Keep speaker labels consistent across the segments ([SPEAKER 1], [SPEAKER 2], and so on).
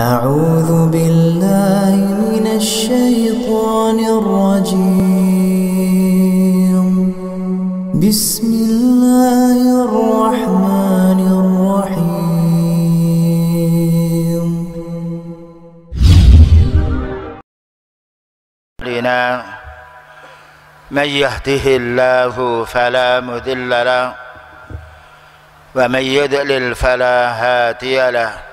[SPEAKER 1] أعوذ بالله من الشيطان الرجيم. بسم الله الرحمن الرحيم.
[SPEAKER 2] من يهده الله فلا مضل له ومن يضلل فلا هادي له.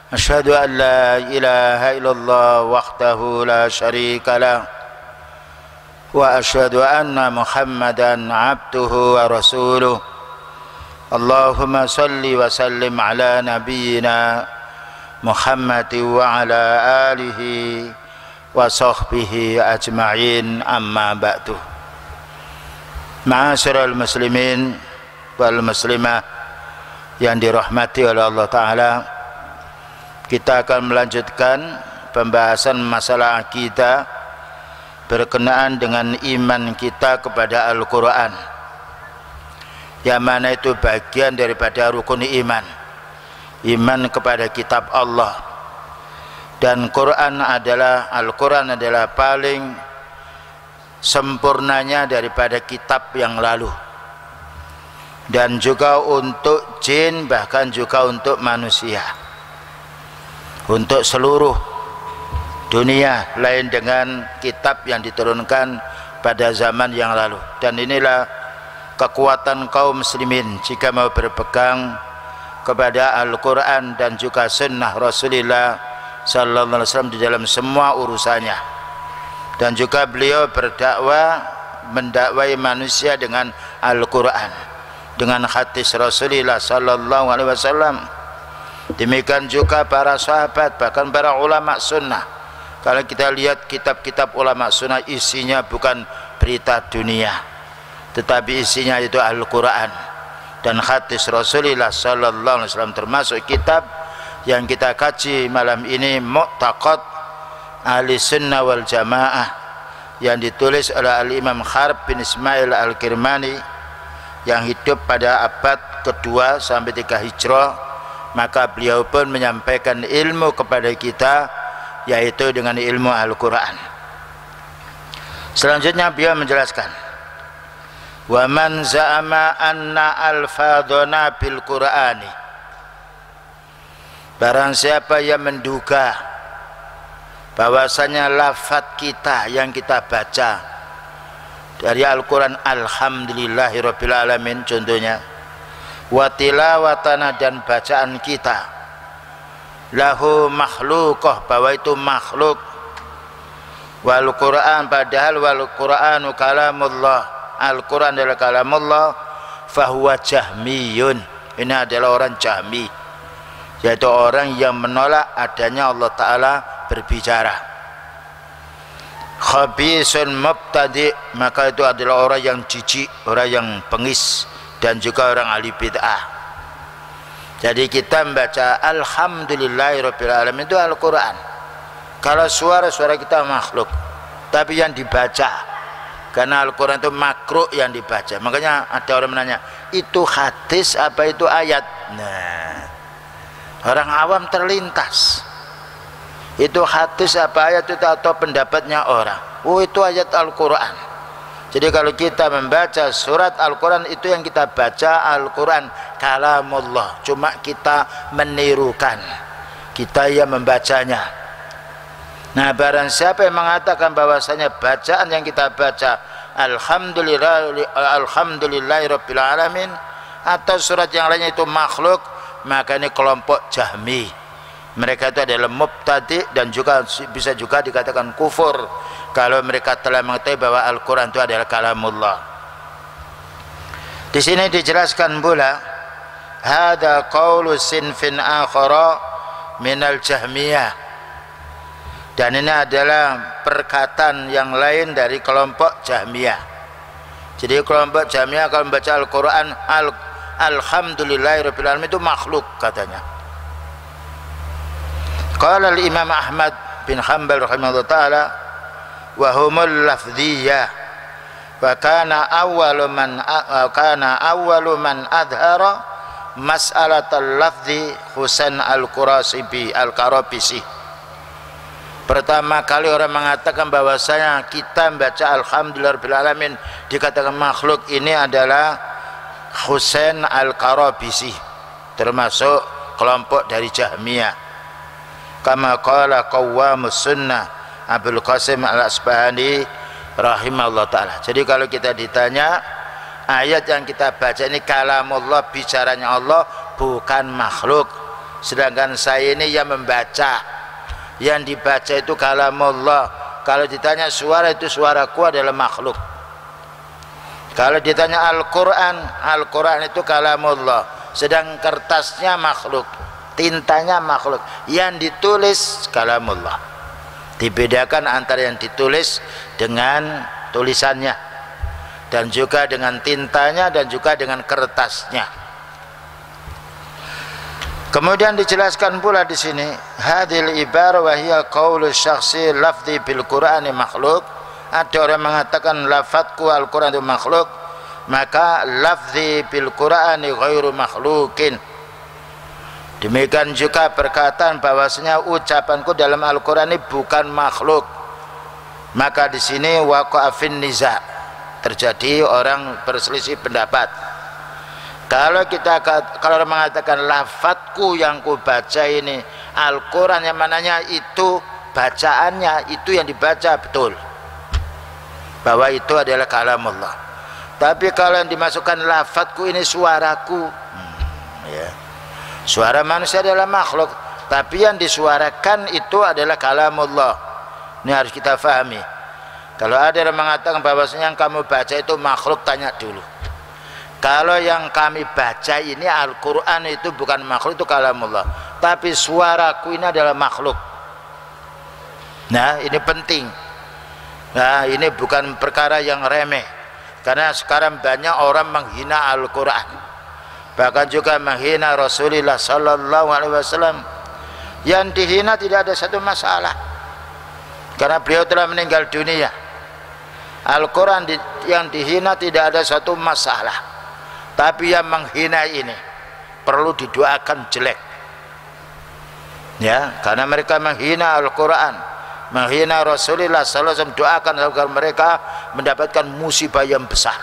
[SPEAKER 2] أشهد أن لا إله إلا الله وحده لا شريك له وأشهد أن محمدا عبده ورسوله. اللهم صل وسلم على نبينا محمد وعلى آله وصحبه أجمعين. أما بعد. Ma'asyiral muslimin wal muslimah yang dirahmati oleh Allah Ta'ala, kita akan melanjutkan pembahasan masalah akidah berkenaan dengan iman kita kepada Al-Quran, yang mana itu bagian daripada rukun iman. Iman kepada kitab Allah, dan Al-Quran adalah paling sempurnanya daripada kitab yang lalu, dan juga untuk jin, bahkan juga untuk manusia, untuk seluruh dunia, lain dengan kitab yang diturunkan pada zaman yang lalu. Dan inilah kekuatan kaum muslimin jika mau berpegang kepada Al-Quran dan juga sunnah Rasulullah sallallahu alaihi wasallam di dalam semua urusannya. Dan juga beliau mendakwai manusia dengan Al-Quran, dengan hadis Rasulullah sallallahu alaihi wasallam. Demikian juga para sahabat, bahkan para ulama sunnah. Kalau kita lihat kitab-kitab ulama sunnah, isinya bukan berita dunia, tetapi isinya itu Al-Quran dan hadis Rasulullah sallallahu alaihi wasallam. Termasuk kitab yang kita kaji malam ini, Mu'taqad Ahli Sunnah wal Jamaah, yang ditulis oleh Al-Imam Harb bin Ismail Al-Kirmani, yang hidup pada abad kedua sampai 3 Hijrah. Maka beliau pun menyampaikan ilmu kepada kita, yaitu dengan ilmu Al-Quran. Selanjutnya beliau menjelaskan, wa man za'ama anna alfadhana bil Qur'ani, barang siapa yang menduga bahwasanya lafaz kita yang kita baca dari Al-Quran, alhamdulillahirabbil alamin contohnya, wa tilawatana dan bacaan kita, lahu makhluqah, bahwa itu makhluk, wal Quran, padahal wal Quranu kalamullah, Al-Quran adalah kalamullah, fahuwa jahmiyun, ini adalah orang jahmi, yaitu orang yang menolak adanya Allah Ta'ala berbicara. Khabisun mubtadi, maka itu adalah orang yang jijik, orang yang bengis, dan juga orang ahli bid'ah. Jadi kita membaca alhamdulillahirabbil alamin itu Al-Quran. Kalau suara kita makhluk, tapi yang dibaca, karena Al-Quran itu makruh yang dibaca. Makanya ada orang menanya, itu hadis apa itu ayat? Nah, orang awam terlintas, itu hadis apa ayat itu, atau pendapatnya orang, oh itu ayat Al-Quran. Jadi kalau kita membaca surat Al-Quran, itu yang kita baca Al-Quran kalamullah, cuma kita menirukan, kita yang membacanya. Nah, barang siapa yang mengatakan bahwasanya bacaan yang kita baca alhamdulillahirabbil alamin atau surat yang lainnya itu makhluk, maka ini kelompok Jahmi. Mereka itu adalah mubtadi, dan juga bisa juga dikatakan kufur kalau mereka telah mengetahui bahwa Al-Quran itu adalah kalamullah. Di sini dijelaskan pula, hada qaulu sinfin akhara minal jahmiyah, dan ini adalah perkataan yang lain dari kelompok Jahmiyah. Jadi kelompok Jahmiyah kalau membaca Al-Quran alhamdulillahirabbil alamin itu makhluk katanya. Qala al-Imam Ahmad bin Hanbal rahimahullah ta'ala, wa humul lafdhiyah, wa kana awwalu man adhara mas'alatul lafzi Husain Al-Qarabisi. Pertama kali orang mengatakan bahwasanya kita membaca alhamdulillahirabbil alamin dikatakan makhluk, ini adalah Husain Al-Qarabisi, termasuk kelompok dari Jahmiyah. Kama qala Qawwamus Sunnah Abdul Qasim Al-Asbahani rahimahullah ta'ala. Jadi kalau kita ditanya, ayat yang kita baca ini kalamullah, bicaranya Allah, bukan makhluk. Sedangkan saya ini yang membaca, yang dibaca itu kalamullah. Kalau ditanya suara, itu suaraku adalah makhluk. Kalau ditanya Al-Quran, Al-Quran itu kalamullah, sedang kertasnya makhluk, tintanya makhluk, yang ditulis kalamullah. Dibedakan antara yang ditulis dengan tulisannya, dan juga dengan tintanya, dan juga dengan kertasnya. Kemudian dijelaskan pula di sini, hadil ibarah wa hiya qaulu syakhsi lafzi bil Qur'ani makhluk. Ada orang mengatakan lafadzku Al-Quran itu makhluk, maka lafzi bil Qur'ani ghairu makhlukin. Demikian juga perkataan bahwasanya ucapanku dalam Al-Quran ini bukan makhluk. Maka di sini waqa'a fin niza', terjadi orang berselisih pendapat. Kalau orang mengatakan lafadzku yang ku baca ini Al-Quran, yang mananya itu bacaannya, itu yang dibaca betul, bahwa itu adalah kalamullah. Tapi kalau yang dimasukkan lafadzku ini suaraku, ya, suara manusia adalah makhluk, tapi yang disuarakan itu adalah kalamullah. Ini harus kita fahami. Kalau ada yang mengatakan bahwasanya yang kamu baca itu makhluk, tanya dulu. Kalau yang kami baca ini Al-Quran itu bukan makhluk, itu kalamullah, tapi suaraku ini adalah makhluk. Nah, ini penting. Nah, ini bukan perkara yang remeh, karena sekarang banyak orang menghina Al-Quran, bahkan juga menghina Rasulullah Sallallahu Alaihi Wasallam. Yang dihina tidak ada satu masalah, karena beliau telah meninggal dunia. Al-Quran yang dihina tidak ada satu masalah, tapi yang menghina ini perlu didoakan jelek, ya, karena mereka menghina Al-Quran, menghina Rasulullah Sallallahu Alaihi Wasallam. Doakan agar mereka mendapatkan musibah yang besar.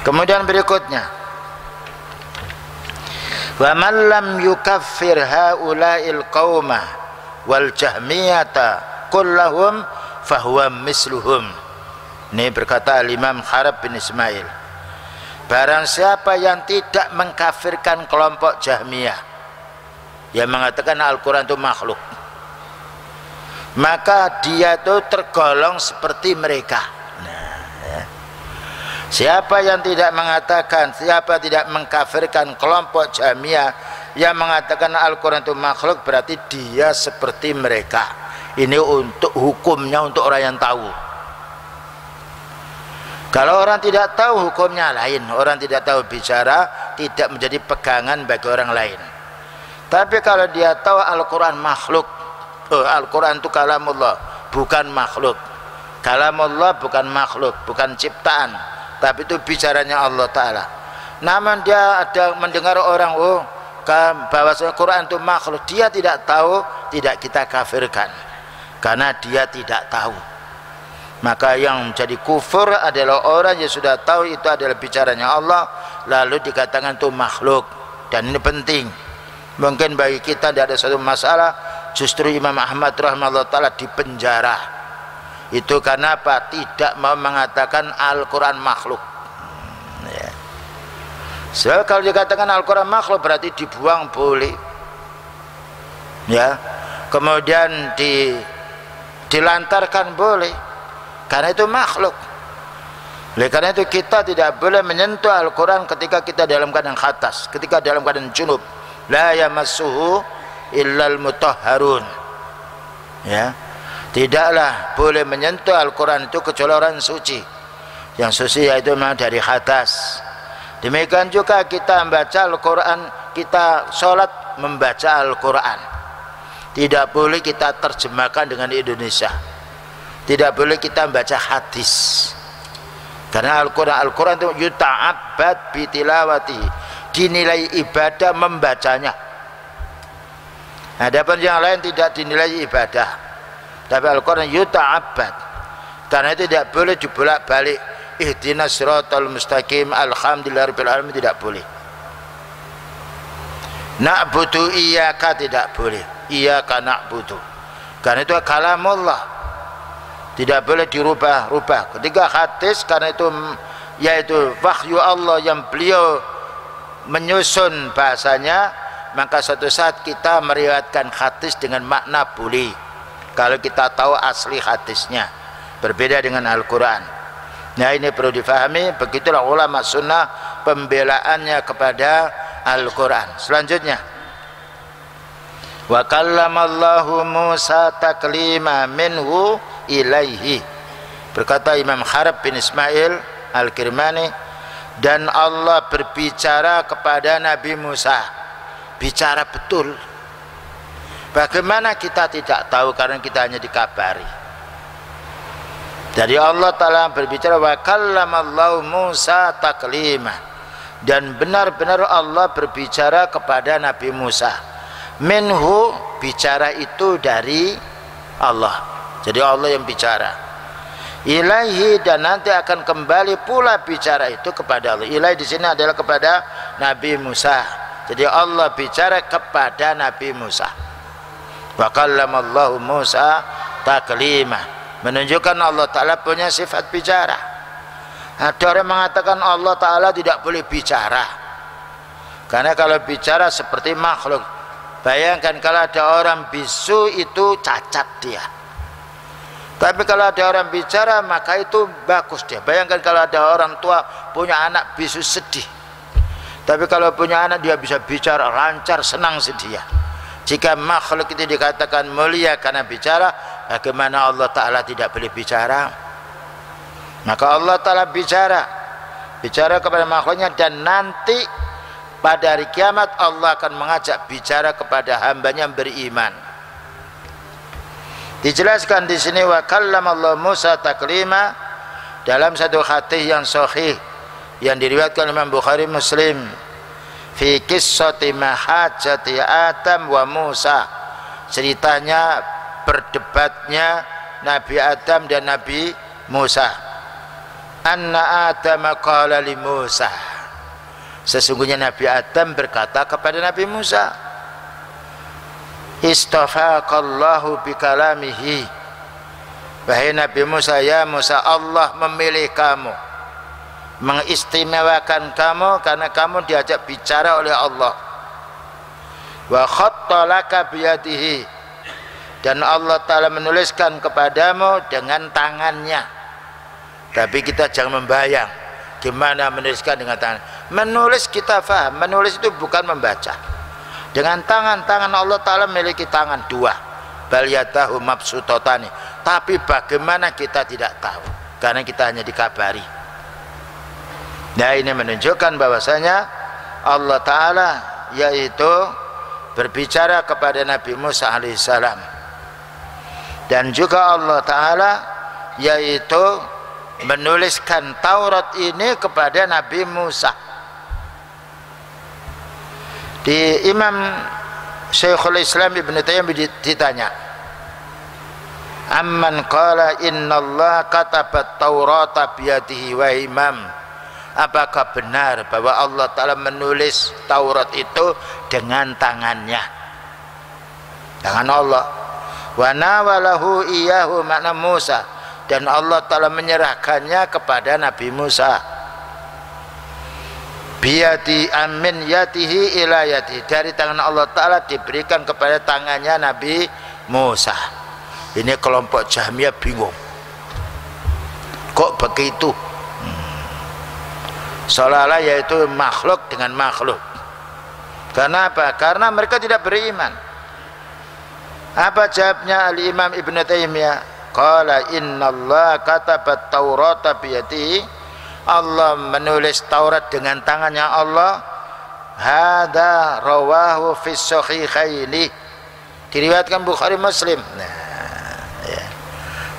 [SPEAKER 2] Kemudian berikutnya, wa man lam yukaffir haula'il qauma wal jahmiyata kullahum fahuwa misluhum. Ini berkata Imam Harab bin Ismail, barang siapa yang tidak mengkafirkan kelompok Jahmiyah yang mengatakan Al-Quran itu makhluk, maka dia itu tergolong seperti mereka. Nah, ya. Siapa yang tidak mengatakan, siapa tidak mengkafirkan kelompok Jahmiyah yang mengatakan Al-Quran itu makhluk, berarti dia seperti mereka. Ini untuk hukumnya untuk orang yang tahu. Kalau orang tidak tahu, hukumnya lain. Orang tidak tahu bicara tidak menjadi pegangan bagi orang lain. Tapi kalau dia tahu Al-Quran makhluk, Al-Quran itu kalamullah, bukan makhluk. Kalamullah bukan makhluk, bukan ciptaan, tapi itu bicaranya Allah Ta'ala. Namun dia ada mendengar orang, bahwa Al-Quran itu makhluk, dia tidak tahu, tidak kita kafirkan, karena dia tidak tahu. Maka yang menjadi kufur adalah orang yang sudah tahu itu adalah bicaranya Allah, lalu dikatakan itu makhluk. Dan ini penting. Mungkin bagi kita tidak ada satu masalah. Justru Imam Ahmad rahimahullah ta'ala dipenjara. Itu karena apa? Tidak mau mengatakan Al-Quran makhluk. Ya. So, kalau dikatakan Al-Quran makhluk berarti dibuang boleh. Ya. Kemudian dilantarkan boleh, karena itu makhluk. Oleh karena itu kita tidak boleh menyentuh Al-Quran ketika kita dalam keadaan khatas, ketika dalam keadaan junub. La yamassuhu illal mutahharun. Ya, tidaklah boleh menyentuh Al-Quran itu kecuali orang suci. Yang suci yaitu memang dari khatas. Demikian juga kita membaca Al-Quran, kita sholat membaca Al-Quran, tidak boleh kita terjemahkan dengan Indonesia. Tidak boleh kita membaca hadis, karena Al-Quran itu yuta'abbad bitilawati, dinilai ibadah membacanya. Adapun yang lain tidak dinilai ibadah. Tapi Al-Quran yuta'abbad, karena itu tidak boleh dibolak-balik. Ihdinas siratal mustaqim, alhamdulillahirabbil alamin, tidak boleh. Na'budu iyyaka tidak boleh. Iyyaka na'budu, karena itu kalamullah, tidak boleh dirubah-rubah. Ketika hadis, karena itu yaitu wahyu Allah yang beliau menyusun bahasanya, maka suatu saat kita meriwayatkan hadis dengan makna boleh kalau kita tahu asli hadisnya, berbeda dengan Al-Quran. Nah, ini perlu difahami. Begitulah ulama sunnah pembelaannya kepada Al-Quran. Selanjutnya, wa kallamallahu Musa taklima minhu ilaihi, berkata Imam Harb bin Ismail Al-Kirmani, dan Allah berbicara kepada Nabi Musa, bicara betul. Bagaimana kita tidak tahu, karena kita hanya dikabari. Jadi Allah Ta'ala berbicara, wa kallamallahu Musa taklima, dan benar-benar Allah berbicara kepada Nabi Musa. Minhu, bicara itu dari Allah, jadi Allah yang bicara. Ilaihi, dan nanti akan kembali pula bicara itu kepada Allah. Ilaihi di sini adalah kepada Nabi Musa, jadi Allah bicara kepada Nabi Musa. Wa kallamallahu Musa taklima, menunjukkan Allah Ta'ala punya sifat bicara. Ada orang mengatakan Allah Ta'ala tidak boleh bicara, karena kalau bicara seperti makhluk. Bayangkan kalau ada orang bisu, itu cacat dia. Tapi kalau ada orang bicara, maka itu bagus dia. Bayangkan kalau ada orang tua punya anak bisu, sedih. Tapi kalau punya anak dia bisa bicara lancar, senang sedia. Jika makhluk itu dikatakan mulia karena bicara, bagaimana Allah Ta'ala tidak boleh bicara? Maka Allah Ta'ala bicara kepada makhluknya, dan nanti pada hari kiamat Allah akan mengajak bicara kepada hambanya yang beriman. Dijelaskan di sini, wa kallamallahu Musa taklima, dalam satu hadis yang sahih yang diriwayatkan Imam Bukhari Muslim, fi qissati mahajati Adam wa Musa, ceritanya berdebatnya Nabi Adam dan Nabi Musa. Anna Adam qala li Musa, sesungguhnya Nabi Adam berkata kepada Nabi Musa, istafaqallahu bikalamihi, wahai Nabi Musa, ya Musa, Allah memilih kamu, mengistimewakan kamu karena kamu diajak bicara oleh Allah. Wa khattalaka biyadihi, dan Allah Ta'ala menuliskan kepadamu dengan tangannya. Tapi kita jangan membayang gimana menuliskan dengan tangan. Menulis kita faham, menulis itu bukan membaca. Dengan tangan Allah Ta'ala memiliki tangan dua, bal yadahu mabsutotani, tapi bagaimana kita tidak tahu, karena kita hanya dikabari. Nah, ini menunjukkan bahwasanya Allah Ta'ala yaitu berbicara kepada Nabi Musa alaihissalam, dan juga Allah Ta'ala yaitu menuliskan Taurat ini kepada Nabi Musa. Di Imam Syekhul Islam Ibn Taimiyah ditanya, amman qala innallaha katabat Taurata biyadihi wa imam, apakah benar bahwa Allah Ta'ala menulis Taurat itu dengan tangannya, tangan Allah. Wa nawalahu iyahu, makna Musa, dan Allah Ta'ala menyerahkannya kepada Nabi Musa. Biyadi amin yatihi ila yatihi, dari tangan Allah Ta'ala diberikan kepada tangannya Nabi Musa. Ini kelompok Jahmiyah bingung, kok begitu? Seolah-olah yaitu makhluk dengan makhluk. Karena apa? Karena mereka tidak beriman. Apa jawabnya Al-Imam Ibn Taimiyah? Qala innallaha katabat Taurata biyadihi, Allah menulis Taurat dengan tangannya Allah. Hada rawahu fis sahihaini, diriwayatkan Bukhari Muslim. Nah, ya.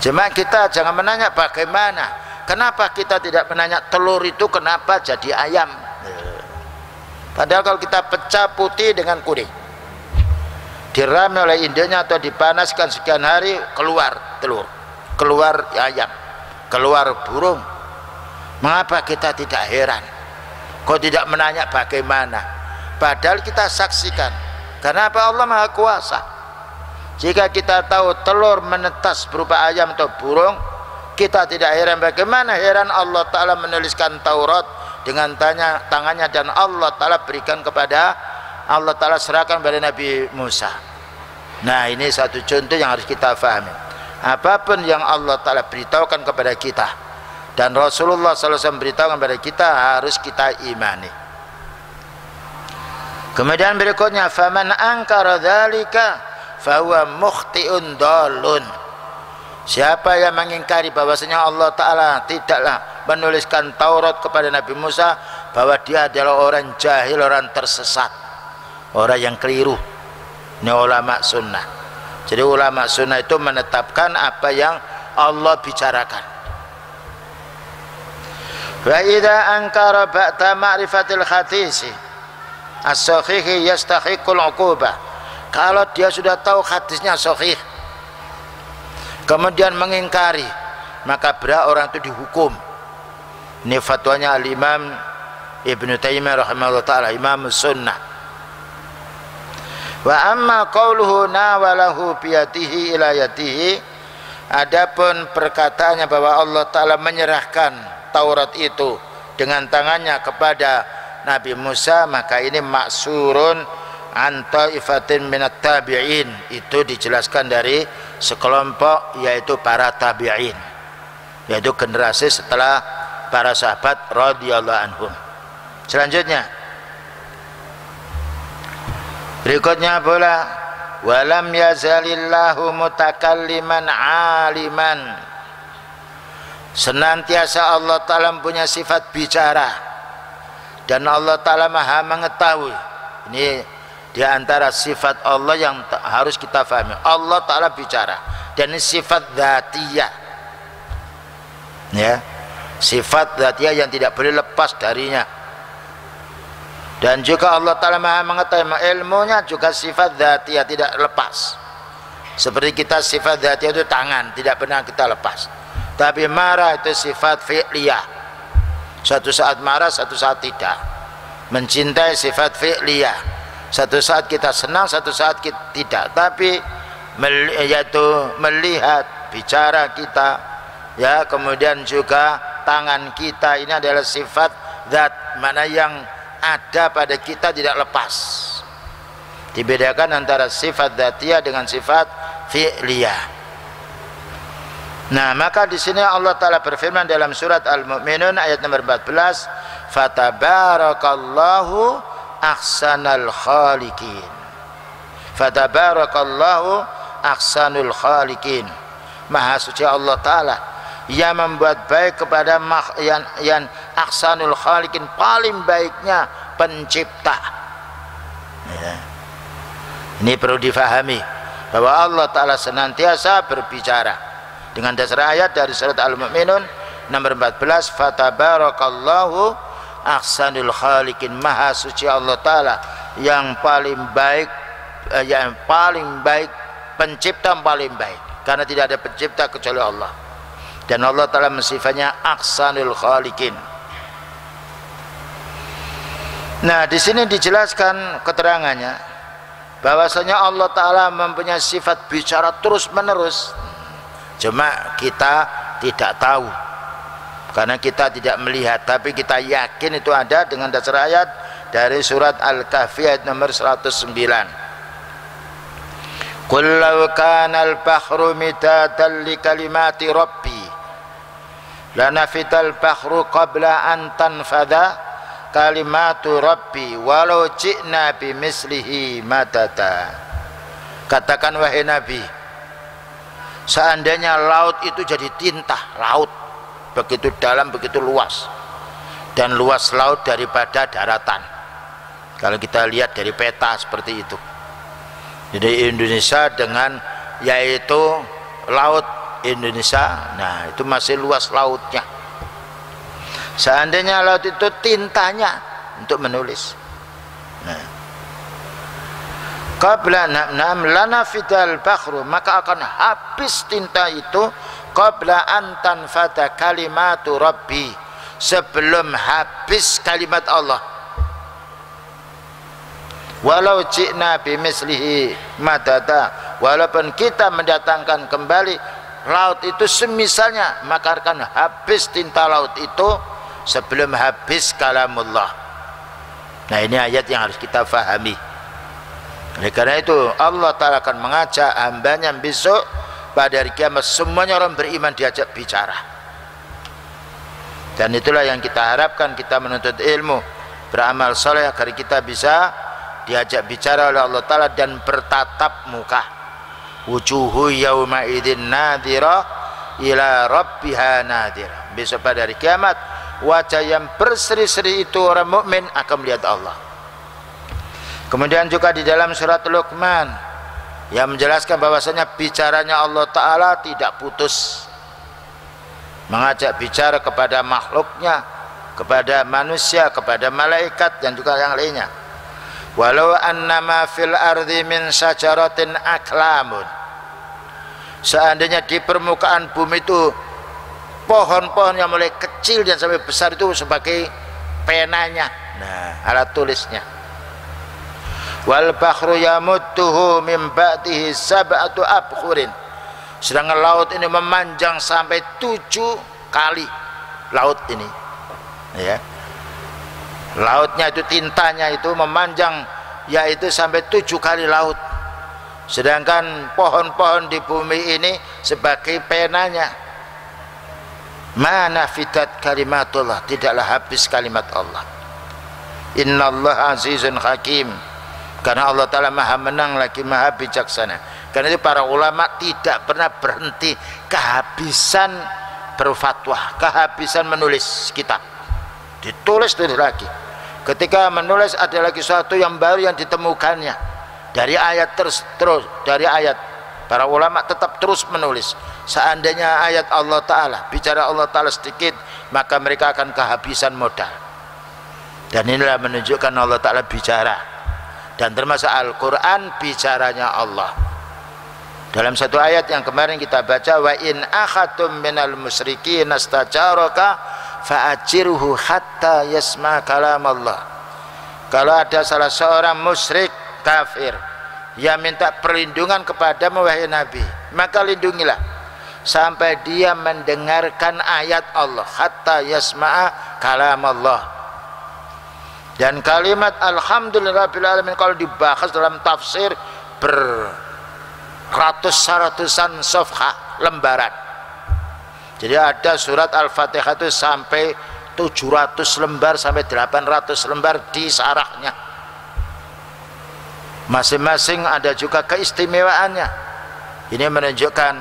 [SPEAKER 2] Cuma kita jangan menanya bagaimana, kenapa kita tidak menanya telur itu kenapa jadi ayam. Padahal kalau kita pecah putih dengan kuning, dirame oleh induknya atau dipanaskan sekian hari, keluar telur, keluar ayam, keluar burung. Mengapa kita tidak heran? Kok tidak menanya bagaimana? Padahal kita saksikan. Karena apa? Allah Maha Kuasa. Jika kita tahu telur menetas berupa ayam atau burung, kita tidak heran. Bagaimana heran Allah Ta'ala menuliskan Taurat dengan tangannya, dan Allah Ta'ala berikan kepada, Allah Ta'ala serahkan kepada Nabi Musa. Nah, ini satu contoh yang harus kita fahami. Apapun yang Allah Ta'ala beritahukan kepada kita dan Rasulullah SAW beritahukan kepada kita, harus kita imani. Kemudian berikutnya, faman angkara dzalika fahuwa mukhti'un dhalun. Siapa yang mengingkari bahwasanya Allah Ta'ala tidaklah menuliskan Taurat kepada Nabi Musa, bahwa dia adalah orang jahil, orang tersesat, orang yang keliru. Ini ulama sunnah. Jadi ulama sunnah itu menetapkan apa yang Allah bicarakan. Wa idza ankara ba'da ma'rifatil hadisi as-sahihi yastahiqul 'uqubah. Kalau dia sudah tahu hadisnya sahih, kemudian mengingkari, maka berat orang itu dihukum. Ini fatwanya al-Imam Ibnu Taimiyah rahimahullah ta'ala, Imam Sunnah. Wa amma qauluhu nawalahu biyadihi ila yadihi, adapun perkataannya bahwa Allah Ta'ala menyerahkan Taurat itu dengan tangannya kepada Nabi Musa, maka ini maksurun an ta'ifatin minat tabi'in. Itu dijelaskan dari sekelompok, yaitu para tabi'in, yaitu generasi setelah para sahabat radhiyallahu anhum. Selanjutnya, berikutnya pula, walam yazalillahu mutakalliman aliman. Senantiasa Allah Ta'ala punya sifat bicara, dan Allah Ta'ala maha mengetahui. Ini diantara sifat Allah yang harus kita fahami. Allah Ta'ala bicara, dan ini sifat dzatiyah, ya, sifat dzatiyah yang tidak boleh lepas darinya. Dan juga Allah Ta'ala maha mengetahui, ilmunya juga sifat dzatiyah, tidak lepas. Seperti kita sifat dzatiyah itu tangan, tidak pernah kita lepas. Tapi marah itu sifat fi'liyah, satu saat marah, satu saat tidak. Mencintai sifat fi'liyah, satu saat kita senang, satu saat kita tidak. Tapi yaitu melihat, bicara kita, ya, kemudian juga tangan kita, ini adalah sifat zat, mana yang ada pada kita tidak lepas. Dibedakan antara sifat dzatiyah dengan sifat fi'liyah. Nah, maka di sini Allah Ta'ala berfirman dalam surat Al-Mu'minun ayat nomor 14, fatabarakallahu ahsanal khaliqin. Fatabarakallahu ahsanul khaliqin. Maha suci Allah Ta'ala yang membuat baik kepada yang ahsanul khaliqin, paling baiknya pencipta, ya. Ini perlu difahami bahwa Allah Ta'ala senantiasa berbicara dengan dasar ayat dari surat Al-Mu'minun nomor 14, fatabarakallahu ahsanul khaliqin. Maha suci Allah Ta'ala yang paling baik, yang paling baik, pencipta yang paling baik, karena tidak ada pencipta kecuali Allah. Dan Allah Ta'ala mensifatnya ahsanul khaliqin. Nah, di sini dijelaskan keterangannya bahwasanya Allah Ta'ala mempunyai sifat bicara terus menerus. Cuma kita tidak tahu karena kita tidak melihat, tapi kita yakin itu ada dengan dasar ayat dari surat Al-Kahfi ayat nomor 109. Qul law kana al-bahru midatan li kalimati rabbi lanafital bahru qabla an tanfadha kalimatu rabbi walau ji'na bimislihi madada. Katakan wahai Nabi, seandainya laut itu jadi tinta, laut begitu dalam, begitu luas, dan luas laut daripada daratan. Kalau kita lihat dari peta seperti itu, jadi Indonesia dengan yaitu laut Indonesia, nah itu masih luas lautnya. Seandainya laut itu tintanya untuk menulis, qabla na'am lana fidal bakhru, maka akan habis tinta itu qabla an tanfada kalimatu rabbi, sebelum habis kalimat Allah. Walau ji'na bimislihi madada, walaupun kita mendatangkan kembali laut itu semisalnya, maka akan habis tinta laut itu sebelum habis kalamullah. Nah, ini ayat yang harus kita fahami. Oleh karena itu Allah Ta'ala akan mengajak hambanya besok pada hari kiamat, semuanya orang beriman diajak bicara. Dan itulah yang kita harapkan, kita menuntut ilmu, beramal soleh agar kita bisa diajak bicara oleh Allah Ta'ala dan bertatap muka. Wujuhu yawma idin nadhira ila rabbiha nadhira. Besok pada hari kiamat wajah yang berseri-seri itu orang mukmin akan melihat Allah. Kemudian juga di dalam surat Luqman yang menjelaskan bahwasanya bicaranya Allah Ta'ala tidak putus, mengajak bicara kepada makhluknya, kepada manusia, kepada malaikat dan juga yang lainnya. Walau annama fil ardi min syajaratin aklamun, seandainya di permukaan bumi itu pohon-pohon yang mulai kecil dan sampai besar itu sebagai penanya, nah alat tulisnya. Wal bahru yamudduhu min ba'dihi sab'atu abkhurin, sedangkan laut ini memanjang sampai 7 kali laut ini, ya. Lautnya itu tintanya itu memanjang yaitu sampai 7 kali laut, sedangkan pohon-pohon di bumi ini sebagai penanya. Mana fitat kalimatullah, tidaklah habis kalimat Allah. Innallaha azizun hakim, karena Allah Ta'ala maha menang lagi maha bijaksana. Karena itu para ulama tidak pernah berhenti kehabisan berfatwa, kehabisan menulis kitab, ditulis lagi. Ketika menulis ada lagi sesuatu yang baru yang ditemukannya dari ayat terus dari ayat, para ulama tetap terus menulis. Seandainya ayat Allah Ta'ala, bicara Allah Ta'ala sedikit, maka mereka akan kehabisan modal. Dan inilah menunjukkan Allah Ta'ala bicara, dan termasuk Al-Quran bicaranya Allah. Dalam satu ayat yang kemarin kita baca, wa in akhadtum minal musyrikin astajaraka fa'ajirhu hatta yasma kalam Allah. Kalau ada salah seorang musyrik kafir yang minta perlindungan kepadamu wahai Nabi, maka lindungilah sampai dia mendengarkan ayat Allah, hatta yasma'a kalam Allah. Dan kalimat alhamdulillahirabbil alamin kalau dibahas dalam tafsir beratus-ratusan safha, lembaran. Jadi ada surat Al-Fatihah itu sampai 700 lembar sampai 800 lembar di sarahnya. Masing-masing ada juga keistimewaannya. Ini menunjukkan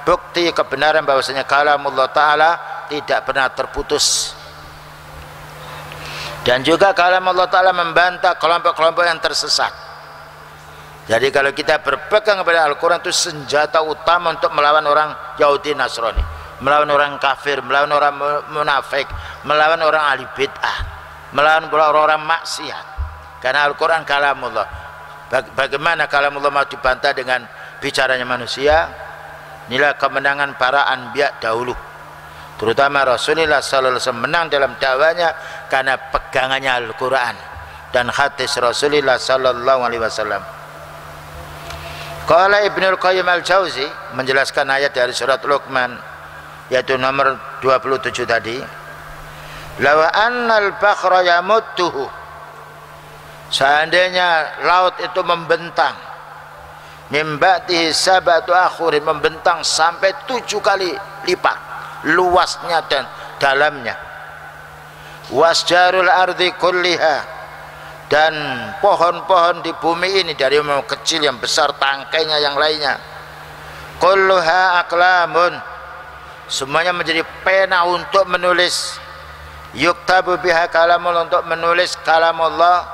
[SPEAKER 2] bukti kebenaran bahwasanya kalamullah Ta'ala tidak pernah terputus. Dan juga kalamullah Ta'ala membantah kelompok-kelompok yang tersesat. Jadi kalau kita berpegang kepada Al-Quran itu senjata utama untuk melawan orang Yahudi Nasrani, melawan orang kafir, melawan orang munafik, melawan orang ahli bid'ah, melawan orang-orang maksiat. Karena Al-Quran kalamullah. Bagaimana kalamullah mau dibantah dengan bicaranya manusia? Inilah kemenangan para anbiya dahulu, terutama Rasulullah sallallahu alaihi wasallam menang dalam dakwanya karena pegangannya Al-Quran dan hadis Rasulullah sallallahu alaihi wasallam. Qala Ibnul Qayyim Al-Jauzi menjelaskan ayat dari surat Luqman yaitu nomor 27 tadi, lawa annal bakhra yamudduhu, seandainya laut itu membentang, mimbatihi sabatu akhurin, membentang sampai 7 kali lipat luasnya dan dalamnya, wasjarul ardi kulliha, dan pohon-pohon di bumi ini dari yang kecil yang besar tangkainya yang lainnya, kulluha aklamun, semuanya menjadi pena untuk menulis, yuktabu biha kalamullah, untuk menulis kalamullah,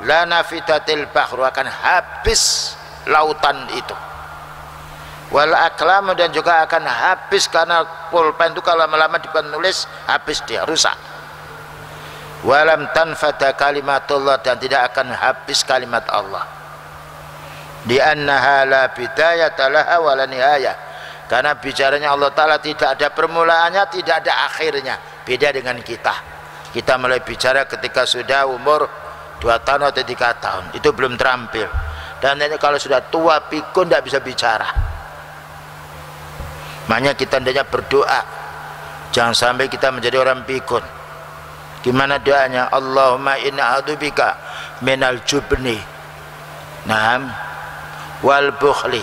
[SPEAKER 2] la nafidatil bahru, akan habis lautan itu, wal aklamu, dan juga akan habis karena pulpen itu kalau lama-lama dipenulis habis, dia rusak. Walam tanfada kalimatullah, dan tidak akan habis kalimat Allah. Di annaha la bidayata laha wa la nihayah. Karena bicaranya Allah Ta'ala tidak ada permulaannya, tidak ada akhirnya. Beda dengan kita. Kita mulai bicara ketika sudah umur 2 tahun atau 3 tahun. Itu belum terampil. Dan kalau sudah tua pikun tidak bisa bicara. Makanya kita hendaknya berdoa. Jangan sampai kita menjadi orang pikun. Gimana doanya? Allahumma inna a'udzubika minal jubni, naam, wal bukhli,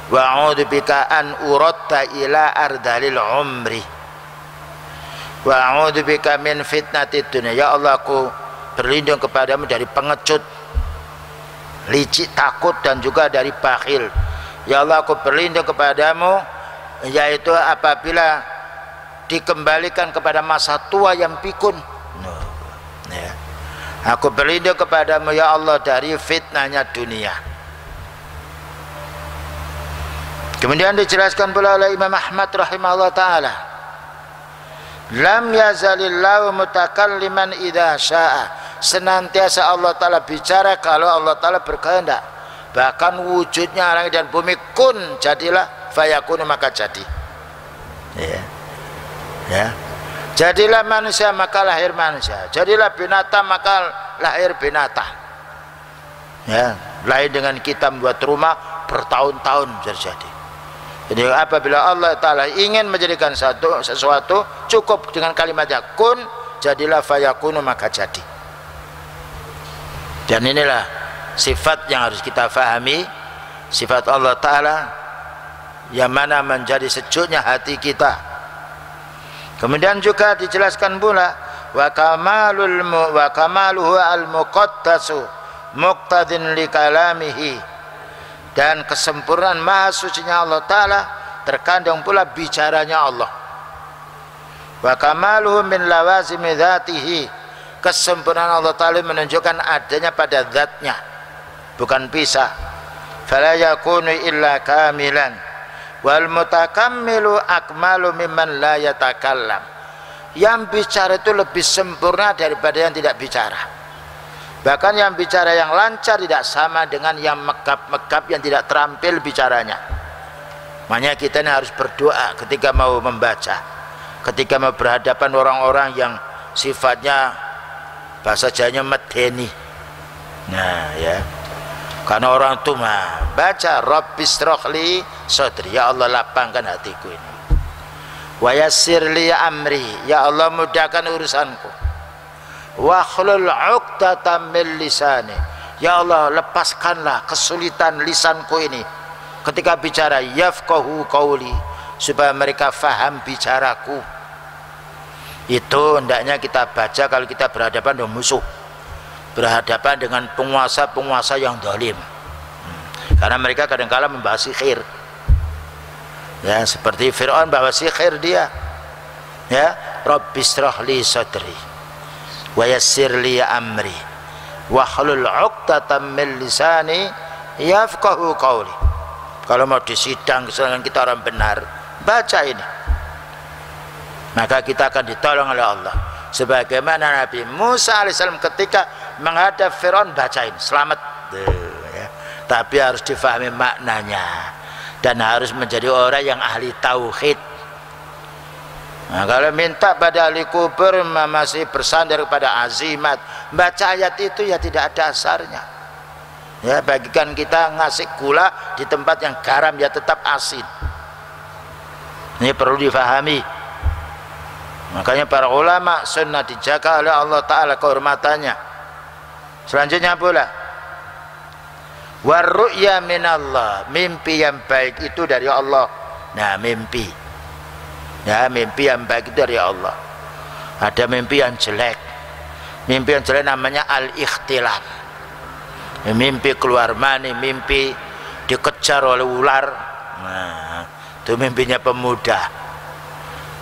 [SPEAKER 2] wa a'udzubika an uratta ila ardalil umri, wa a'udzubika min fitnatid dunya. Ya Allah, aku berlindung kepadamu dari pengecut, licik, takut, dan juga dari bakhil. Ya Allah, aku berlindung kepadamu, yaitu apabila dikembalikan kepada masa tua yang pikun. Ya. Aku berlindung kepadamu ya Allah dari fitnahnya dunia. Kemudian dijelaskan pula oleh Imam Ahmad rahimahullah ta'ala, lam yazalillahu mutakalliman idha sya'a. Senantiasa Allah Ta'ala bicara kalau Allah Ta'ala berkehendak. Bahkan wujudnya langit dan bumi, kun, jadilah, fayakun, maka jadi. Ya. Ya. Jadilah manusia maka lahir manusia, jadilah binatang maka lahir binatang. Ya, lain dengan kita membuat rumah bertahun-tahun terjadi. Jadi apabila Allah Ta'ala ingin menjadikan sesuatu, cukup dengan kalimatnya kun, jadilah, fayakunu, maka jadi. Dan inilah sifat yang harus kita fahami, sifat Allah Ta'ala yang mana menjadi sejuknya hati kita. Kemudian juga dijelaskan pula wa kamaluhu al-muqaddasu muqtadin li kalamihi, dan kesempurnaan maha sucinya Allah Ta'ala terkandung pula bicaranya Allah. Wa kamaluhu min lawazimi dzatihi, kesempurnaan Allah Ta'ala menunjukkan adanya pada zatnya, bukan pisah. Fala yakunu illa kamilan wal mutakammilu akmalu mimman la yatakallam. Yang bicara itu lebih sempurna daripada yang tidak bicara. Bahkan yang bicara yang lancar tidak sama dengan yang megap-megap, yang tidak terampil bicaranya. Makanya kita ini harus berdoa ketika mau membaca, ketika mau berhadapan orang-orang yang sifatnya bahasa Jawanya medeni. Nah ya, karena orang itu mah baca Rabbis rohli sodri, ya Allah lapangkan hatiku ini, wa yassirli amri, ya Allah mudahkan urusanku, wa khlul 'uqdatam min lisani, ya Allah lepaskanlah kesulitan lisanku ini ketika bicara, yafqahu qauli, supaya mereka faham bicaraku. Itu hendaknya kita baca kalau kita berhadapan dengan musuh, berhadapan dengan penguasa-penguasa yang zalim. Karena mereka kadang-kala membahas sihir. Ya, seperti Fir'aun bahwa sihir dia. Ya, Rabbis rohli sadri wa yassirli amri wa hlul 'uqdatam min lisani yafqahu qawli. Kalau mau disidang sedangkan kita orang benar, baca ini, maka kita akan ditolong oleh Allah. Sebagaimana Nabi Musa alaihissalam ketika menghadap Fir'aun, bacain selamat. Ya. Tapi harus difahami maknanya dan harus menjadi orang yang ahli tauhid. Nah, kalau minta pada ahli kubur masih bersandar kepada azimat, baca ayat itu ya tidak ada asarnya. Ya, bagikan kita ngasih gula di tempat yang garam ya tetap asin. Ini perlu difahami. Makanya para ulama sunnah dijaga oleh Allah Ta'ala kehormatannya. Selanjutnya pula warru'ya minallah, mimpi yang baik itu dari Allah. Nah, mimpi, ya, mimpi yang baik itu dari Allah. Ada mimpi yang jelek. Mimpi yang jelek namanya al-ikhtilam, mimpi keluar mani, mimpi dikejar oleh ular. Nah, itu mimpinya pemuda.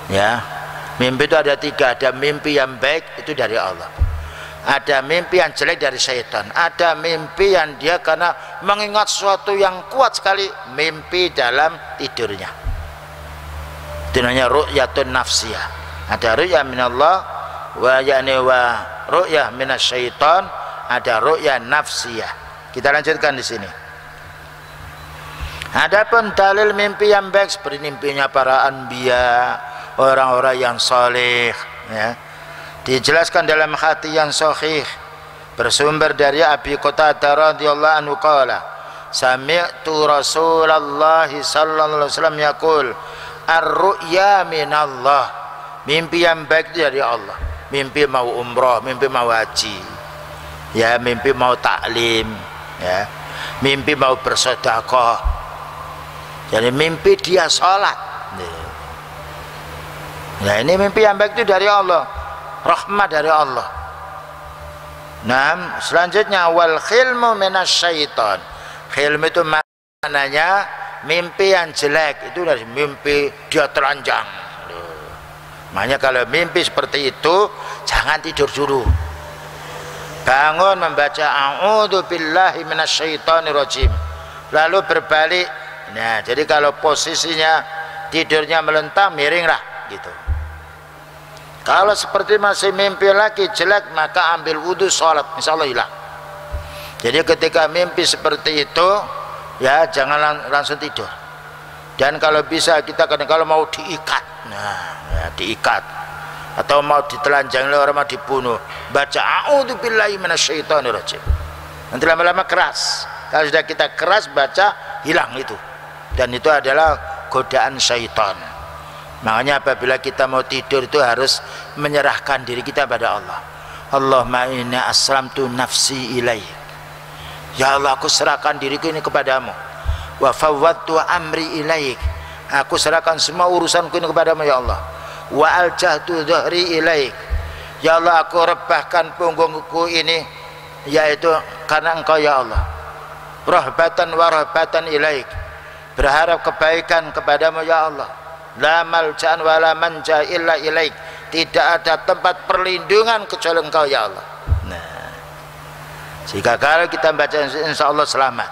[SPEAKER 2] Ya, mimpi itu ada 3. Ada mimpi yang baik itu dari Allah, ada mimpi yang jelek dari syaitan, ada mimpi yang dia karena mengingat sesuatu yang kuat sekali, mimpi dalam tidurnya. Itu namanya ru'yatun nafsiyah. Ada ru'ya minallah wa yani wa ru'ya minasyaitan, ada ru'ya nafsiyah. Kita lanjutkan di sini. Adapun dalil mimpi yang baik seperti mimpinya para anbiya, orang-orang yang saleh, ya, dijelaskan dalam hadis yang sahih bersumber dari Abi Qatadah radhiyallahu anhu qala sami'tu Rasulullah sallallahu alaihi wasallam yaqul ar-ru'ya minallah, mimpi yang baik itu dari Allah. Mimpi mau umrah, mimpi mau haji, ya, mimpi mau taklim, ya, mimpi mau bersedekah, jadi mimpi dia sholat. Nah ini mimpi yang baik itu dari Allah, rahmat dari Allah. Nah selanjutnya wal khilmu minasyaiton. Khilm itu maknanya mimpi yang jelek, itu dari mimpi dia telanjang. Makanya kalau mimpi seperti itu jangan tidur dulu, bangun membaca a'udzu billahi minasyaitonir rajim, lalu berbalik. Nah jadi kalau posisinya tidurnya melentang, miringlah gitu. Kalau seperti masih mimpi lagi jelek, maka ambil wudhu, sholat, insya Allah hilang. Jadi ketika mimpi seperti itu, ya jangan langsung tidur. Dan kalau bisa kita kalau mau diikat, nah ya, diikat, atau mau ditelanjangi orang, mau dibunuh, baca a'udzubillahi minasyaitonir rajim. Nanti lama-lama keras. Kalau sudah kita keras baca, hilang itu. Dan itu adalah godaan syaitan. Makanya apabila kita mau tidur itu harus menyerahkan diri kita pada Allah. Allahumma inna aslamtu nafsi ilaik. Ya Allah, aku serahkan diriku ini kepadamu. Wa fawwadtu amri ilaik. Aku serahkan semua urusanku ini kepadamu ya Allah. Wa aljahtu dhahri ilaik. Ya Allah, aku rebahkan punggungku ini yaitu karena Engkau ya Allah. Rahbatan wa rahbatan ilaik. Berharap kebaikan kepadamu ya Allah. La malja'an wa la manja illa ilaik. Tidak ada tempat perlindungan kecuali Engkau ya Allah. Nah, jika kalau kita baca insya Allah selamat.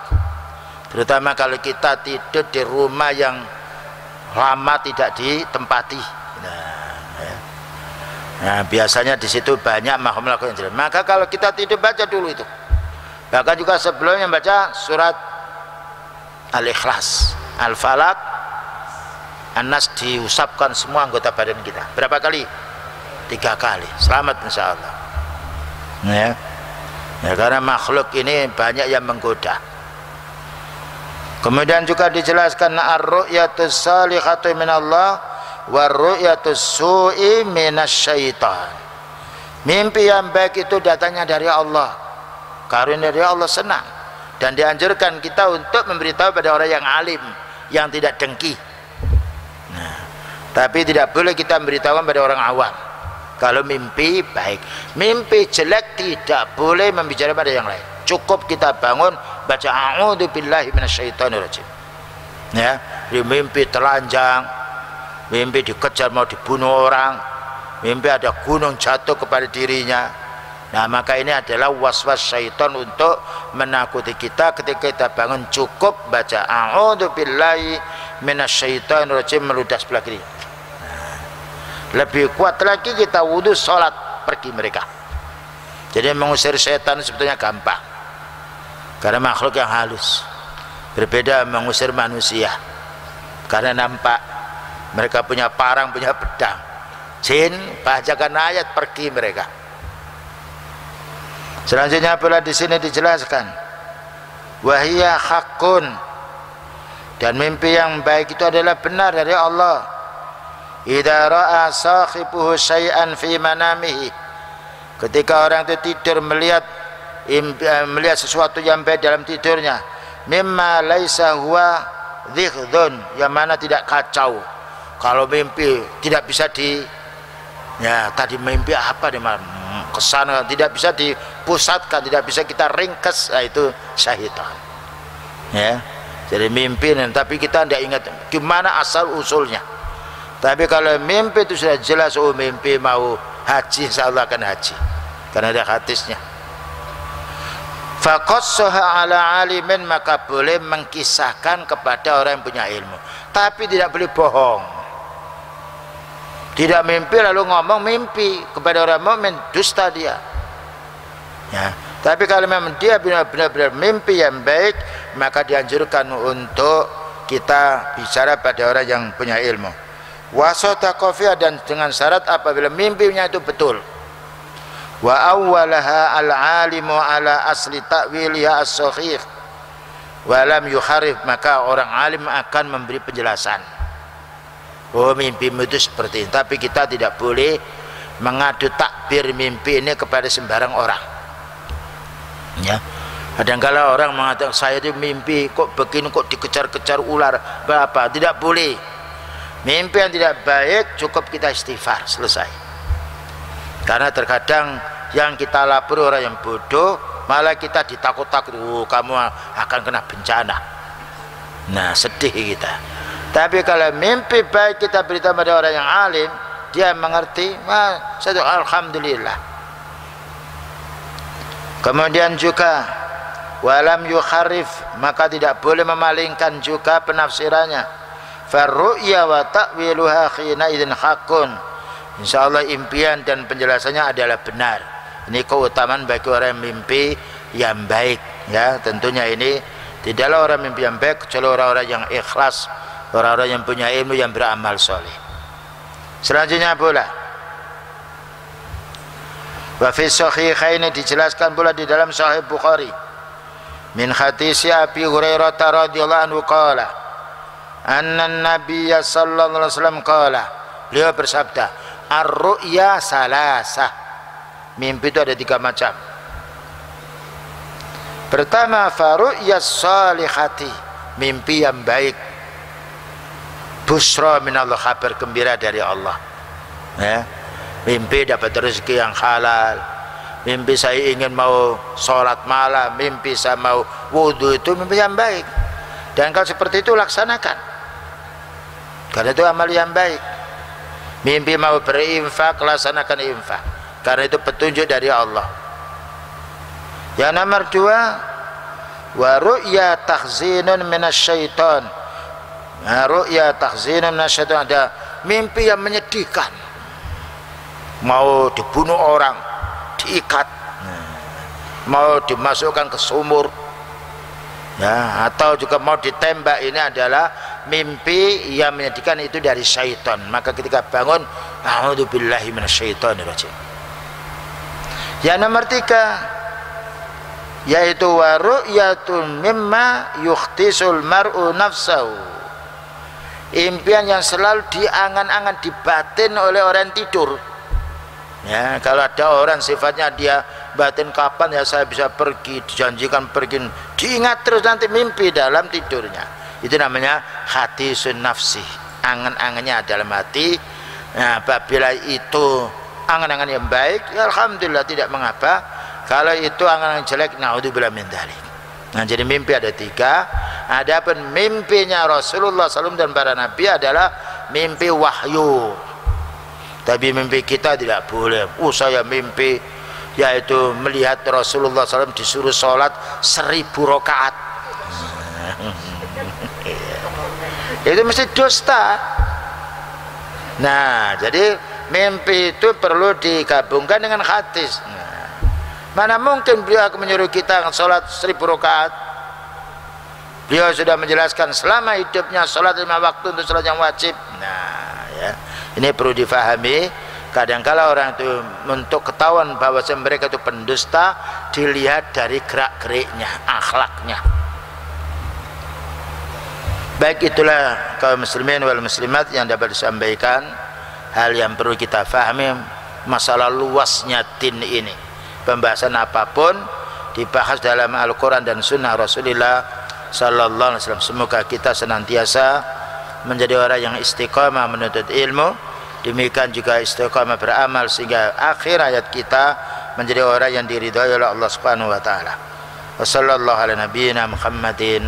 [SPEAKER 2] Terutama kalau kita tidur di rumah yang lama tidak ditempati. Nah, biasanya di situ banyak makhluk yang jelek. Maka kalau kita tidur baca dulu itu. Bahkan juga sebelumnya baca surat Al-Ikhlas, Al-Falaq, An-Nas, diusapkan semua anggota badan kita. Berapa kali? 3 kali. Selamat insya Allah. Ya. Ya, karena makhluk ini banyak yang menggoda. Kemudian juga dijelaskan ar-ru'yatus salihatu minallah wa ru'yatus su'i minasyaitan. Mimpi yang baik itu datangnya dari Allah, karunia dari Allah, senang. Dan dianjurkan kita untuk memberitahu pada orang yang alim, yang tidak dengki. Nah, tapi tidak boleh kita memberitahu pada orang awam kalau mimpi baik. Mimpi jelek tidak boleh membicarakan pada yang lain. Cukup kita bangun baca a'udzubillahi minasyaitonir rajim. Ya, di mimpi telanjang, mimpi dikejar mau dibunuh orang, mimpi ada gunung jatuh kepada dirinya. Nah, maka ini adalah waswas syaitan untuk menakuti kita. Ketika kita bangun cukup baca a'udzubillahi minasyaitonir rajim, meludah sebelah kiri. Nah, lebih kuat lagi kita wudhu, sholat, pergi mereka. Jadi mengusir setan sebetulnya gampang, karena makhluk yang halus. Berbeda mengusir manusia, karena nampak mereka punya parang, punya pedang. Jin, bacakan ayat, pergi mereka. Selanjutnya pula di sini dijelaskan wahiyya haqqun, dan mimpi yang baik itu adalah benar dari Allah. Idza ra'a sahibuhu syai'an fi manamihi, ketika orang itu tidur melihat sesuatu yang baik dalam tidurnya, mimma laisa huwa dhikhdun, yang mana tidak kacau. Kalau mimpi tidak bisa ya tadi mimpi apa di malam kesana, tidak bisa dipusatkan, tidak bisa kita ringkes, itu syaitan. Ya, jadi mimpi, tapi kita tidak ingat gimana asal usulnya. Tapi kalau mimpi itu sudah jelas, oh mimpi mau haji, insyaallah akan haji, karena ada hadisnya. Faqassaha ala alimin, maka boleh mengkisahkan kepada orang yang punya ilmu, tapi tidak boleh bohong. Tidak mimpi lalu ngomong mimpi kepada orang mukmin, dusta dia. Ya, tapi kalau memang dia benar-benar mimpi yang baik, maka dianjurkan untuk kita bicara pada orang yang punya ilmu. Wa sadaqa fiha, dan dengan syarat apabila mimpinya itu betul. Wa awwalaha al-alimu ala asli ta'wiliha as-sahih wa lam yukharif, maka orang alim akan memberi penjelasan. Oh, mimpimu itu seperti ini, tapi kita tidak boleh mengadu takbir mimpi ini kepada sembarang orang. Ya. Kadang-kala orang mengatakan saya itu mimpi kok begini, kok dikejar-kejar ular, berapa? Tidak boleh. Mimpi yang tidak baik cukup kita istighfar, selesai. Karena terkadang yang kita lapor orang yang bodoh, malah kita ditakut-takut, kamu akan kena bencana. Nah, sedih kita. Tapi kalau mimpi baik kita beritahu pada orang yang alim, dia mengerti, satu alhamdulillah. Kemudian juga walam yukharif, maka tidak boleh memalingkan juga penafsirannya. Farru'ya wa ta'wiluha khina idzin haqqun, insyaallah impian dan penjelasannya adalah benar. Ini keutamaan bagi orang yang mimpi yang baik, ya. Tentunya ini tidaklah orang mimpi yang baik kecuali orang-orang yang ikhlas, orang-orang yang punya ilmu, yang beramal soleh. Selanjutnya pula wa fi sahihaini, dijelaskan pula di dalam Sahih Bukhari min hadits Abi Hurairah radhiyallahu anhu qala anna nabiyya sallallahu alaihi wasallam qala, beliau bersabda, ar-ru'ya salasah, mimpi itu ada 3 macam. Pertama, faru'ya salihati, mimpi yang baik, busra minallah, kabar gembira dari Allah, ya. Mimpi dapat rezeki yang halal, mimpi saya ingin mau sholat malam, mimpi saya mau wudhu, itu mimpi yang baik. Dan kalau seperti itu laksanakan, karena itu amal yang baik. Mimpi mau berinfak, laksanakan infak, karena itu petunjuk dari Allah. Yang nomor 2, wa ru'ya tahzinun minasyaiton. Nah, ru'ya tahzinun minasyaiton, ada mimpi yang menyedihkan, mau dibunuh orang, diikat, mau dimasukkan ke sumur, ya, atau juga mau ditembak. Ini adalah mimpi yang menyedihkan, itu dari syaitan. Maka ketika bangun, a'udzubillahi minasyaitonirrajim. Yang nomor 3, yaitu wa ru'yatun mimma yukhtisul mar'u nafsahu, impian yang selalu diangan-angan, dibatin oleh orang tidur. Ya, kalau ada orang sifatnya dia batin, kapan ya saya bisa pergi, dijanjikan pergi, diingat terus, nanti mimpi dalam tidurnya. Itu namanya hadisun nafsi, angan-angannya dalam hati. Nah, apabila itu angan-angan yang baik, ya alhamdulillah, tidak mengapa. Kalau itu angan-angan jelek, naudzubillah min dzalik. Nah, jadi mimpi ada 3. Adapun mimpinya Rasulullah SAW dan para nabi adalah mimpi wahyu. Tapi mimpi kita tidak boleh. Saya mimpi yaitu melihat Rasulullah SAW disuruh sholat 1000 rakaat. Itu mesti dusta. Nah, jadi mimpi itu perlu digabungkan dengan hadis. Mana mungkin beliau akan menyuruh kita sholat 1000 rakaat. Beliau sudah menjelaskan selama hidupnya sholat 5 waktu untuk sholat yang wajib. Nah, ya, ini perlu difahami. Kadang-kala orang itu untuk ketahuan bahwa mereka itu pendusta, dilihat dari gerak-geriknya, akhlaknya. Baik, itulah kaum muslimin wal muslimat yang dapat disampaikan. Hal yang perlu kita fahami, masalah luasnya din ini. Pembahasan apapun dibahas dalam Al-Quran dan Sunnah Rasulullah Sallallahu Alaihi Wasallam. Semoga kita senantiasa menjadi orang yang istiqamah menuntut ilmu, demikian juga istiqamah beramal, sehingga akhir hayat kita menjadi orang yang diridhai oleh Allah Subhanahu wa taala. Wassallallahu ala nabiyyina Muhammadin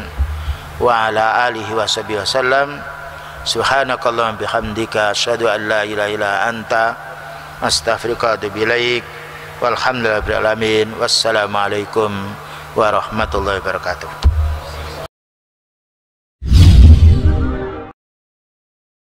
[SPEAKER 2] wa ala alihi washabihi wasallam. Subhanakallahumma bihamdika asyhadu an la ilaha illa anta astaghfiruka wa atubu ilaik. Walhamdulillahirabbil alamin. Wassalamualaikum warahmatullahi wabarakatuh.